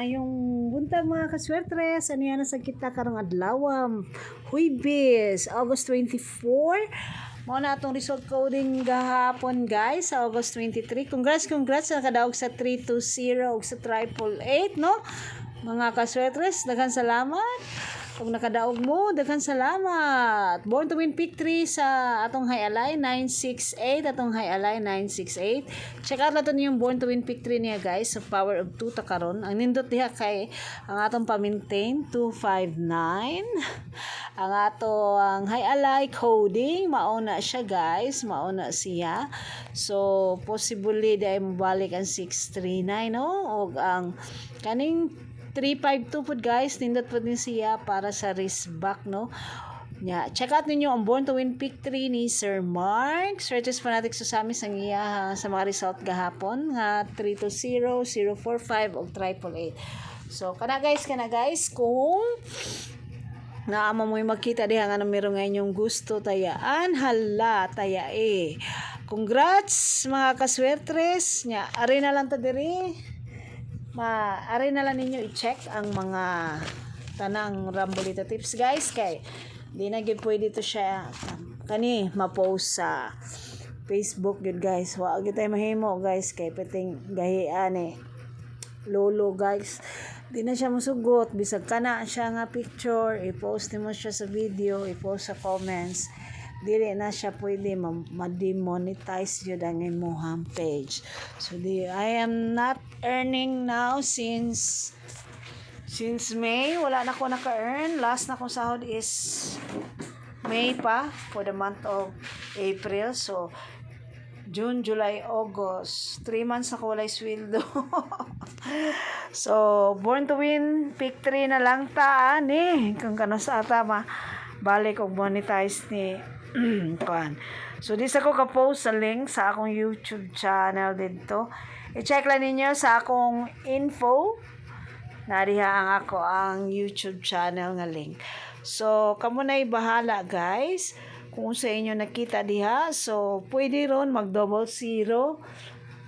Yung buntag mga kaswertres, ano yan sa kita karong adlaw, Huwebes, August 24. Mao na atong result coding gahapon guys sa August 23. Congrats sa nakadaog sa 320 ug sa 888 no. Mga kaswertres, daghan salamat. Kung nakadaog mo, daghan salamat. Born to Win Pick 3 sa atong High Ally 968, atong High Ally 968. Check out natin yung Born to Win Pick 3 niya guys, sa Power of 2 ta karon. Ang nindot diha kay ang atong pa-maintain 259. Ang ang High Ally coding mauna siya guys, mauna siya. So possibly di ay mabalik ang 639 no, og ang kaning 352 po guys, nindot po din siya para sa wrist back no. Yeah, check out ninyo ang Born to Win Pick 3 ni Sir Mark. Searches Fanatics sa samis ang iya sa mga result gahapon nga 320, 045 ug 888. So kana guys kung naamo mo makita diha nga numero nga inyong gusto tayaan, hala taya Congrats mga kaswertres nya, ari na lang ta diri. Ari na lang ninyo i-check ang mga tanang Rambolito tips guys, kay di na gyud pwede to siya kani ma-post sa Facebook gyud guys. Wa gyud tay mahimo guys kay peting gahian lolo guys. Di na siya musugot bisag kana siya nga picture, i-post nimo siya sa video, i-post sa comments. Dili na siya pwede ma-demonetize yun ang imong page. So I am not earning now since May. Wala na ko naka-earn. Last na kong sahod is May pa for the month of April. So June, July, August. 3 months na ko walay sweldo. So Born to Win Pick 3 na lang ta ni kung kano sa ata balik og monetize ni kuan. So dis ako ka-post sa link sa akong YouTube channel dito. I-check lang ninyo sa akong info. Nariha ang YouTube channel nga link. So kamo na'y bahala guys kung sa inyo nakita diha. So pwede ron mag 00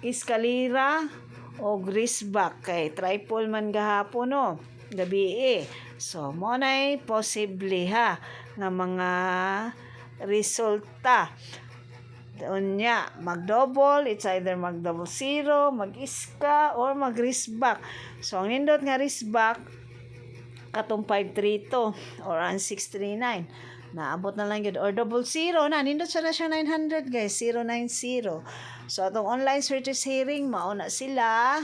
eskalera o wrist back kay triple man gahapon no gabi So mo na'y posible ha nga mga resulta. Unya, mag-double, it's either mag-double zero, mag-iska, or mag-wrist back. So, ang nindot nga wrist back, katong 532 or ang 639. Naabot na lang yun. Or double zero na, nindot siya na siya 900 guys, 090. So, atong online searches hearing, mauna sila.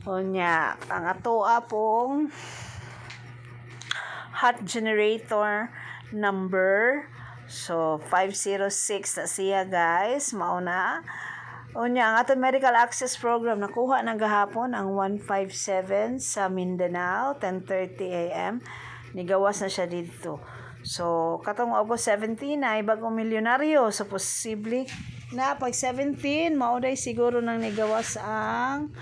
Unya, ang atoa pong hot generator number. So 506 na siya guys, mauna. Unya ang atong medical access program nakuha na gahapon ang 157 sa Mindanao 10:30 AM. Nigawas na siya dito. So katong August 17 ay bagong milyonaryo, so posible na pag 17 mauday siguro nang nigawas ang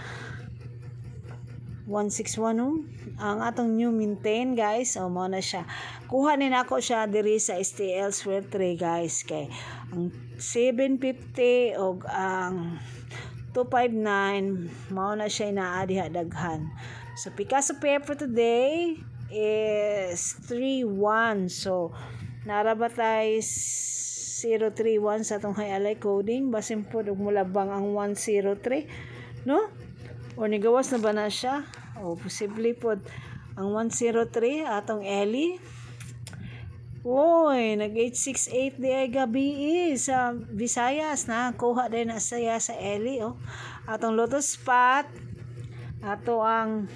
161 ang atong new maintain guys. O mo na siya, kuha ni nako siya diri sa STL Square 3 guys, kay ang 750 og ang 259 mao na siya inaadiha daghan. So Picasso pair for today is 31. So narabatay 031 sa atong High Ally coding, basin pod og mulabang ang 103 no. O nigawas na ba na siya? O posible pod ang 103 atong Ellie. Oy, nag-868 di ay gabi sa Visayas na kuha din na saya sa Ellie Atong Lotus Spot ato ang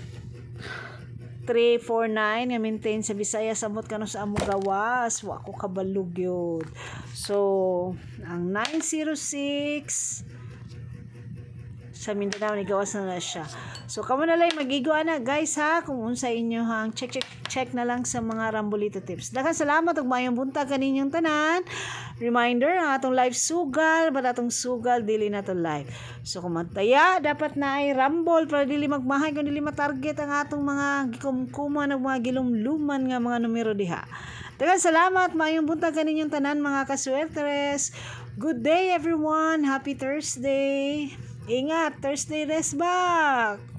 349 nga maintain sa Visayas amot kano sa among gawas. Wa ko kabalug yun. So, ang 906 sa Mindanao ni gawas na siya. So kamo na lang magigoan na guys ha kung unsa inyo hang check na lang sa mga Rambolito tips. Daghang salamat ug maayong buntag kaninyong tanan. Reminder ang atong live sugal, atong sugal dili na to live. So kung mataya dapat na ay Rumble para dili magmahay kung dili matarget ang atong mga gikumkuman ug mga gilumluman nga mga numero diha. Daghang salamat, maayong buntag kaninyong tanan mga kaswertres. Good day everyone. Happy Thursday. Ingat, Thursday rest back!